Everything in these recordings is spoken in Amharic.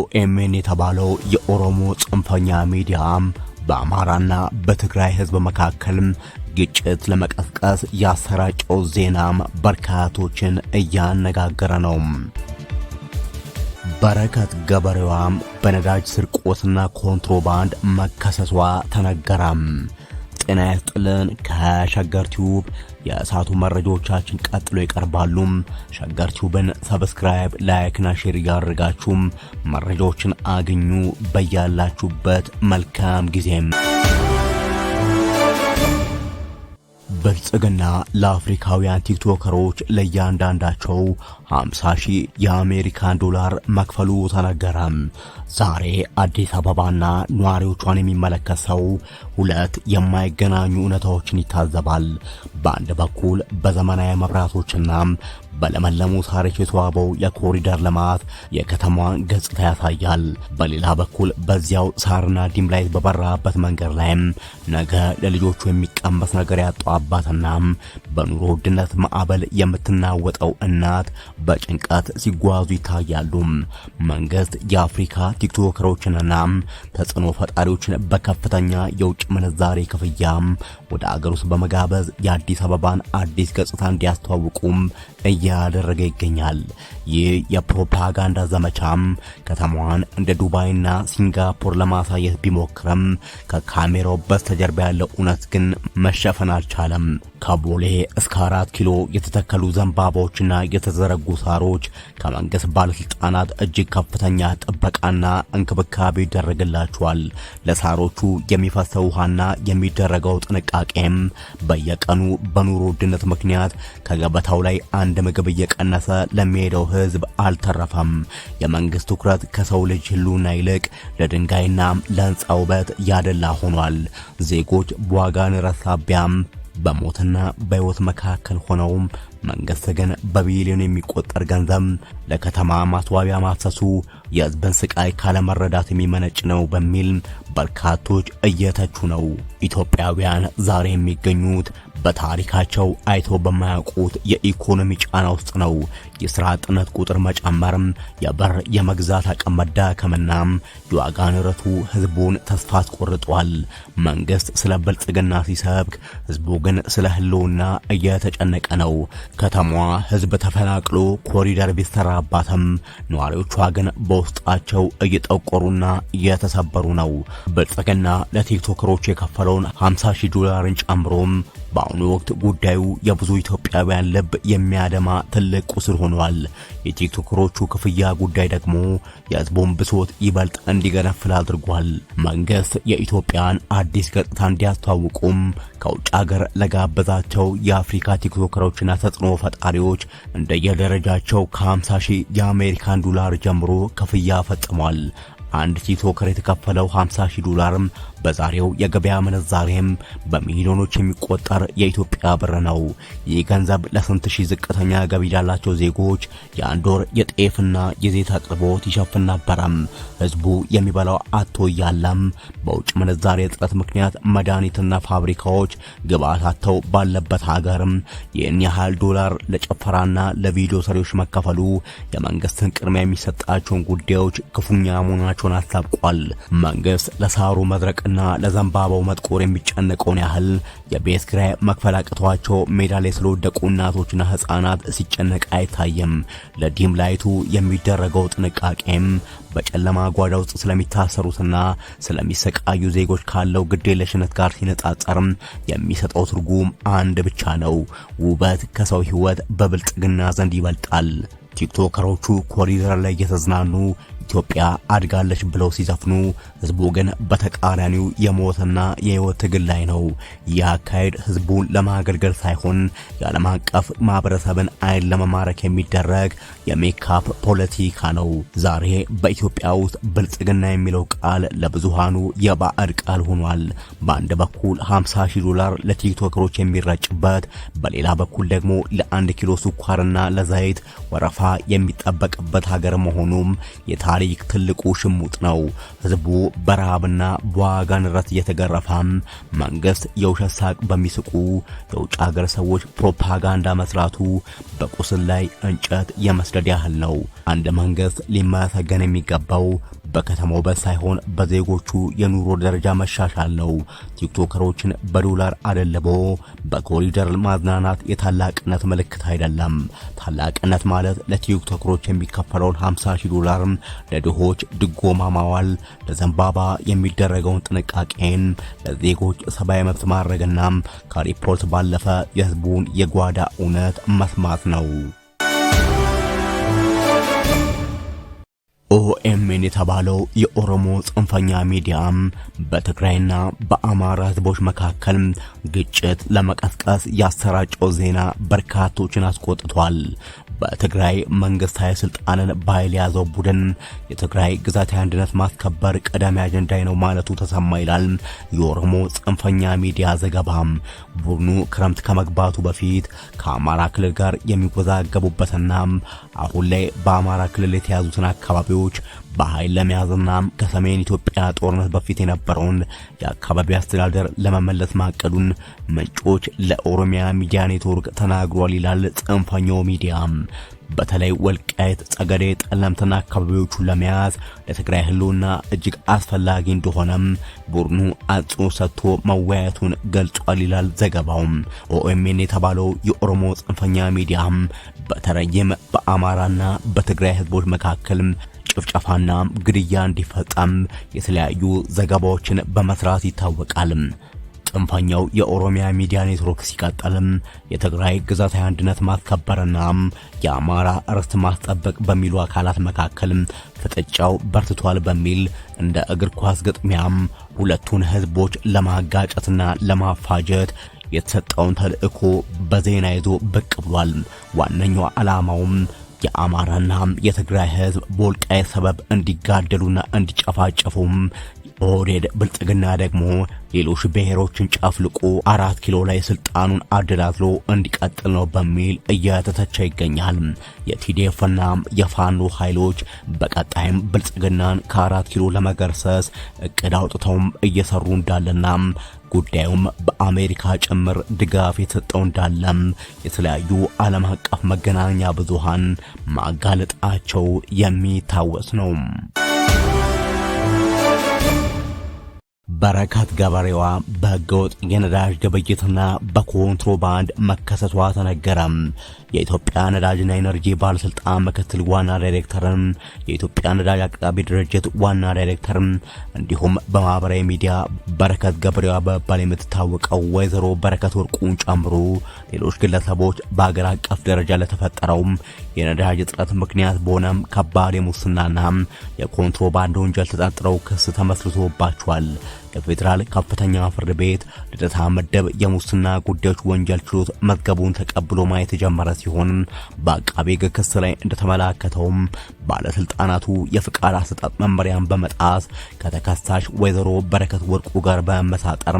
ኦኤምኤን የተባለው የኦሮሞ ጽንፈኛ ሚዲያም በአማራና በትግራይ ህዝብ መካከል ግጭት ለመቀስቀስ ያሰራጨው ዜናም በርካቶችን እያነጋገረ ነው። በረከት ገበሬዋም በነዳጅ ስርቆትና ኮንትሮባንድ መከሰሷ ተነገረም። ጤና ይስጥልን። ከሸገር ቲዩብ የሰዓቱ መረጃዎቻችን ቀጥሎ ይቀርባሉ። ሸገር ቲዩብን ሰብስክራይብ፣ ላይክ እና ሼር ያድርጋችሁ መረጃዎችን አግኙ። በያላችሁበት መልካም ጊዜም። ብልጽግና ለአፍሪካውያን ቲክቶከሮች ለእያንዳንዳቸው 50,000 የአሜሪካን ዶላር መክፈሉ ተነገረ። ዛሬ አዲስ አበባና ነዋሪዎቿን የሚመለከት ሰው ሁለት የማይገናኙ እውነታዎችን ይታዘባል። በአንድ በኩል በዘመናዊ መብራቶችና በለመለሙ ሳሮች የተዋበው የኮሪደር ልማት የከተማዋን ገጽታ ያሳያል። በሌላ በኩል በዚያው ሳርና ዲም ላይት በበራበት መንገድ ላይም ነገ ለልጆቹ የሚቀመስ ነገር ያጣው አባትና በኑሮ ውድነት ማዕበል የምትናወጠው እናት በጭንቀት ሲጓዙ ይታያሉ። መንግስት የአፍሪካ ቲክቶከሮችንና ተጽዕኖ ፈጣሪዎችን በከፍተኛ የውጭ ምንዛሬ ክፍያም ወደ አገር ውስጥ በመጋበዝ የአዲስ አበባን አዲስ ገጽታ እንዲያስተዋውቁም እያደረገ ይገኛል። ይህ የፕሮፓጋንዳ ዘመቻም ከተማዋን እንደ ዱባይና ሲንጋፖር ለማሳየት ቢሞክርም ከካሜራው በስተጀርባ ያለው እውነት ግን መሸፈን አልቻለም። ከቦሌ እስከ 4 ኪሎ የተተከሉ ዘንባባዎችና የተዘረጉ ሳሮች ከመንግስት ባለስልጣናት እጅግ ከፍተኛ ጥበቃና እንክብካቤ ይደረግላቸዋል። ለሳሮቹ የሚፈሰው ውሃና የሚደረገው ጥንቃቄም በየቀኑ በኑሮ ውድነት ምክንያት ከገበታው ላይ አንድ ምግብ እየቀነሰ ለሚሄደው ህዝብ አልተረፈም። የመንግስት ትኩረት ከሰው ልጅ ህልውና ይልቅ ለድንጋይና ለህንጻ ውበት ያደላ ሆኗል። ዜጎች በዋጋ ንረት ሳቢያም በሞትና በህይወት መካከል ሆነው መንግስት ግን በቢሊዮን የሚቆጠር ገንዘብ ለከተማ ማስዋቢያ ማፍሰሱ የህዝብን ስቃይ ካለመረዳት የሚመነጭ ነው በሚል በርካቶች እየተቹ ነው። ኢትዮጵያውያን ዛሬ የሚገኙት በታሪካቸው አይተው በማያውቁት የኢኮኖሚ ጫና ውስጥ ነው። የሥራ አጥነት ቁጥር መጨመርም፣ የብር የመግዛት አቅም መዳከምና የዋጋ ንረቱ ህዝቡን ተስፋ አስቆርጧል። መንግስት ስለ ብልጽግና ሲሰብክ፣ ህዝቡ ግን ስለ ህልውና እየተጨነቀ ነው። ከተማዋ ህዝብ ተፈናቅሎ ኮሪደር ቢሰራባትም ነዋሪዎቿ ግን በውስጣቸው እየጠቆሩና እየተሰበሩ ነው። ብልጽግና ለቲክቶከሮች የከፈለውን 50,000 ዶላርን ጨምሮም በአሁኑ ወቅት ጉዳዩ የብዙ ኢትዮጵያውያን ልብ የሚያደማ ትልቅ ቁስል ሆኗል። የቲክቶከሮቹ ክፍያ ጉዳይ ደግሞ የህዝቡን ብሶት ይበልጥ እንዲገነፍል አድርጓል። መንግስት የኢትዮጵያን አዲስ ገጽታ እንዲያስተዋውቁም ከውጭ ሀገር ለጋበዛቸው የአፍሪካ ቲክቶከሮችና ተጽዕኖ ፈጣሪዎች እንደየደረጃቸው ከ50,000 የአሜሪካን ዶላር ጀምሮ ክፍያ ፈጽሟል። አንድ ቲክቶከር የተከፈለው 50,000 ዶላርም በዛሬው የገበያ ምንዛሬም በሚሊዮኖች የሚቆጠር የኢትዮጵያ ብር ነው። ይህ ገንዘብ ለስንት ሺህ ዝቅተኛ ገቢ ላላቸው ዜጎች የአንድ ወር የጤፍና የዘይት አቅርቦት ይሸፍን ነበረም። ህዝቡ የሚበላው አጥቶ እያለም በውጭ ምንዛሬ እጥረት ምክንያት መድኃኒትና ፋብሪካዎች ግብአት አጥተው ባለበት ሀገርም ይህን ያህል ዶላር ለጨፈራና ለቪዲዮ ሰሪዎች መከፈሉ የመንግስትን ቅድሚያ የሚሰጣቸውን ጉዳዮች ክፉኛ መሆናቸውን አሳብቋል። መንግስት ለሳሩ መድረቅና ለዘንባባው መጥቆር የሚጨነቀውን ያህል የቤት ኪራይ መክፈል አቅቷቸው ሜዳ ላይ ስለወደቁ እናቶችና ህፃናት ሲጨነቅ አይታየም። ለዲም ላይቱ የሚደረገው ጥንቃቄም በጨለማ ጓዳ ውስጥ ስለሚታሰሩትና ስለሚሰቃዩ ዜጎች ካለው ግዴለሽነት ጋር ሲነጻጸርም የሚሰጠው ትርጉም አንድ ብቻ ነው። ውበት ከሰው ህይወት በብልጽግና ዘንድ ይበልጣል። ቲክቶከሮቹ ኮሪደር ላይ እየተዝናኑ ኢትዮጵያ አድጋለች ብለው ሲዘፍኑ፣ ህዝቡ ግን በተቃራኒው የሞትና የህይወት ትግል ላይ ነው። ይህ አካሄድ ህዝቡን ለማገልገል ሳይሆን የዓለም አቀፍ ማህበረሰብን አይን ለመማረክ የሚደረግ የሜካፕ ፖለቲካ ነው። ዛሬ በኢትዮጵያ ውስጥ ብልጽግና የሚለው ቃል ለብዙሃኑ የባዕድ ቃል ሆኗል። በአንድ በኩል 50,000 ዶላር ለቲክቶከሮች የሚረጭበት፣ በሌላ በኩል ደግሞ ለ1 ኪሎ ስኳርና ለዘይት ወረፋ የሚጠበቅበት ሀገር መሆኑም ታሪክ ትልቁ ሽሙጥ ነው። ህዝቡ በረሃብና በዋጋ ንረት እየተገረፈም መንግስት የውሸት ሳቅ በሚስቁ የውጭ ሀገር ሰዎች ፕሮፓጋንዳ መስራቱ በቁስል ላይ እንጨት የመስደድ ያህል ነው። አንድ መንግስት ሊመሰገን የሚገባው በከተማው ሳይሆን በዜጎቹ የኑሮ ደረጃ መሻሻል ነው። ቲክቶከሮችን በዶላር አደልቦ በኮሪደር ማዝናናት የታላቅነት ምልክት አይደለም። ታላቅነት ማለት ለቲክቶከሮች የሚከፈለውን $50,000 ለድሆች ድጎማ ማዋል፣ ለዘንባባ የሚደረገውን ጥንቃቄን፣ ለዜጎች ሰብአዊ መብት ማድረግና ከሪፖርት ባለፈ የህዝቡን የጓዳ እውነት መስማት ነው። ኦኤምኤን የተባለው የኦሮሞ ጽንፈኛ ሚዲያም በትግራይና በአማራ ህዝቦች መካከል ግጭት ለመቀስቀስ ያሰራጨው ዜና በርካቶችን አስቆጥቷል። በትግራይ መንግስታዊ ስልጣንን በኃይል ያዘው ቡድን የትግራይ ግዛታዊ አንድነት ማስከበር ቀዳሚ አጀንዳዬ ነው ማለቱ ተሰማ ይላል የኦሮሞ ጽንፈኛ ሚዲያ ዘገባም። ቡድኑ ክረምት ከመግባቱ በፊት ከአማራ ክልል ጋር የሚወዛገቡበትና አሁን ላይ በአማራ ክልል የተያዙትን አካባቢዎች በኃይል ለመያዝና ከሰሜን ኢትዮጵያ ጦርነት በፊት የነበረውን የአካባቢ አስተዳደር ለመመለስ ማቀዱን ምንጮች ለኦሮሚያ ሚዲያ ኔትወርክ ተናግሯል ይላል ጽንፈኛው ሚዲያ። በተለይ ወልቃይት፣ ጸገዴ፣ ጠለምትና አካባቢዎቹን ለመያዝ ለትግራይ ህልውና እጅግ አስፈላጊ እንደሆነም ቡድኑ አጽንኦት ሰጥቶ መወያየቱን ገልጿል ይላል ዘገባው። ኦኤምኤን የተባለው የኦሮሞ ጽንፈኛ ሚዲያም በተለይም በአማራና በትግራይ ህዝቦች መካከል ጭፍጨፋና ግድያ እንዲፈጸም የተለያዩ ዘገባዎችን በመስራት ይታወቃል። ጽንፈኛው የኦሮሚያ ሚዲያ ኔትወርክ ሲቀጥልም የትግራይ ግዛታዊ አንድነት ማስከበርና የአማራ ርስት ማስጠበቅ በሚሉ አካላት መካከል ፍጥጫው በርትቷል በሚል እንደ እግር ኳስ ግጥሚያም ሁለቱን ህዝቦች ለማጋጨትና ለማፋጀት የተሰጠውን ተልእኮ በዜና ይዞ ብቅ ብሏል። ዋነኛው ዓላማውም የአማራና የትግራይ ህዝብ በወልቃይት ሰበብ እንዲጋደሉና እንዲጨፋጨፉም ኦህዴድ ብልጽግና ደግሞ ሌሎች ብሔሮችን ጨፍልቆ 4 ኪሎ ላይ ስልጣኑን አደላድሎ እንዲቀጥል ነው በሚል እየተተቸ ይገኛል። የቲዲኤፍና የፋኖ ኃይሎች በቀጣይም ብልጽግናን ከ4 ኪሎ ለመገርሰስ እቅድ አውጥተውም እየሰሩ እንዳለና ጉዳዩም በአሜሪካ ጭምር ድጋፍ የተሰጠው እንዳለም የተለያዩ ዓለም አቀፍ መገናኛ ብዙሃን ማጋለጣቸው የሚታወስ ነው። በረከት ገበሬዋ በህገወጥ የነዳጅ ግብይትና በኮንትሮባንድ መከሰሷ ተነገረም። የኢትዮጵያ ነዳጅና ኢነርጂ ባለስልጣን ምክትል ዋና ዳይሬክተርን፣ የኢትዮጵያ ነዳጅ አቅራቢ ድርጅት ዋና ዳይሬክተርን እንዲሁም በማህበራዊ ሚዲያ በረከት ገበሬዋ በመባል የምትታወቀው ወይዘሮ በረከት ወርቁን ጨምሮ ሌሎች ግለሰቦች በአገር አቀፍ ደረጃ ለተፈጠረው የነዳጅ እጥረት ምክንያት በሆነም ከባድ የሙስናና የኮንትሮባንድ ወንጀል ተጠርጥረው ክስ ተመስርቶባቸዋል። የፌዴራል ከፍተኛ ፍርድ ቤት ልደታ ምድብ የሙስና ጉዳዮች ወንጀል ችሎት መዝገቡን ተቀብሎ ማየት የጀመረ ሲሆን በአቃቤ ሕግ ክስ ላይ እንደተመላከተውም ባለስልጣናቱ የፍቃድ አሰጣጥ መመሪያን በመጣስ ከተከሳሽ ወይዘሮ በረከት ወርቁ ጋር በመመሳጠር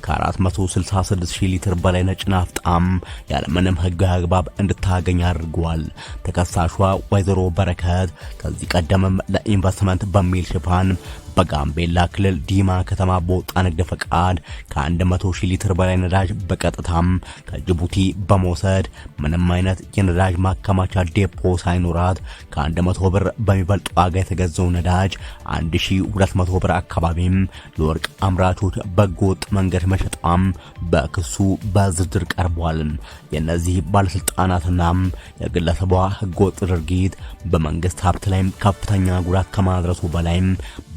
ከ466,000 ሊትር በላይ ነጭ ናፍጣም ያለምንም ህጋዊ አግባብ እንድታገኝ አድርጓል። ተከሳሿ ወይዘሮ በረከት ከዚህ ቀደምም ለኢንቨስትመንት በሚል ሽፋን በጋምቤላ ክልል ዲማ ከተማ በወጣ ንግድ ፈቃድ ከ100,000 ሊትር በላይ ነዳጅ በቀጥታም ከጅቡቲ በመውሰድ ምንም አይነት የነዳጅ ማከማቻ ዴፖ ሳይኖራት ከ100 ብር በሚበልጥ ዋጋ የተገዛው ነዳጅ 1200 ብር አካባቢም ለወርቅ አምራቾች በህገወጥ መንገድ መሸጣም በክሱ በዝርዝር ቀርቧል። የነዚህ ባለስልጣናትና የግለሰቧ ህገወጥ ድርጊት በመንግስት ሀብት ላይም ከፍተኛ ጉዳት ከማድረሱ በላይም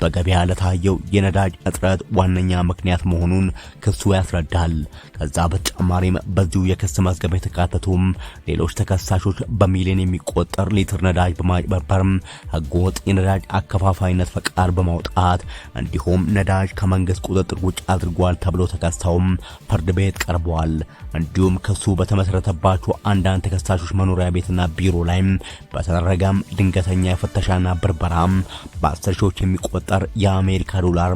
በገበያ ለታየው የነዳጅ እጥረት ዋነኛ ምክንያት መሆኑን ክሱ ያስረዳል። ከዛ በተጨማሪም በዚሁ የክስ መዝገብ የተካተቱም ሌሎች ተከሳሾች በሚሊዮን የሚቆጠር ሊትር ነዳጅ በማጭበርበር ህገወጥ የነዳጅ አከፋፋይነት ፈቃድ በማውጣት እንዲሁም ነዳጅ ከመንግስት ቁጥጥር ውጭ አድርጓል ተብሎ ተከሰው ፍርድ ቤት ቀርበዋል። እንዲሁም ክሱ በተመሰረተባቸው አንዳንድ ተከሳሾች መኖሪያ ቤትና ቢሮ ላይ በተደረገም ድንገተኛ የፍተሻና ብርበራም በ10 ሺዎች የሚቆጠር የአሜሪካ ዶላር፣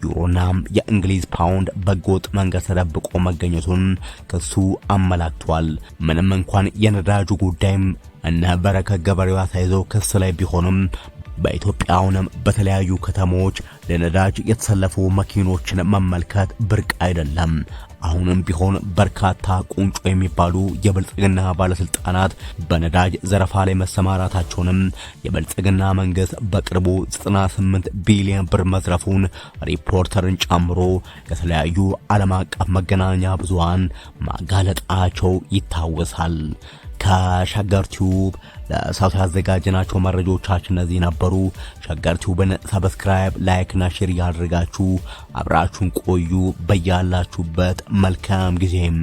ዩሮና የእንግሊዝ ፓውንድ በህገወጥ መንገድ ተደብቆ መገኘቱን ክሱ አመላክቷል። ምንም እንኳን የነዳጁ ጉዳይም እነ በረከት ገበሬዋ ተይዘው ክስ ላይ ቢሆንም በኢትዮጵያውንም በተለያዩ ከተሞች ለነዳጅ የተሰለፉ መኪኖችን መመልከት ብርቅ አይደለም። አሁንም ቢሆን በርካታ ቁንጮ የሚባሉ የብልጽግና ባለስልጣናት በነዳጅ ዘረፋ ላይ መሰማራታቸውንም የብልጽግና መንግስት በቅርቡ 98 ቢሊዮን ብር መዝረፉን ሪፖርተርን ጨምሮ የተለያዩ ዓለም አቀፍ መገናኛ ብዙሃን ማጋለጣቸው ይታወሳል። ከሸገር ቲዩብ ለሰዓቱ ያዘጋጀናቸው መረጃዎቻችን እነዚህ ነበሩ። ሸገር ቲዩብን ሰብስክራይብ፣ ላይክ እና ሼር ያድርጋችሁ አብራችሁን ቆዩ። በያላችሁበት መልካም ጊዜም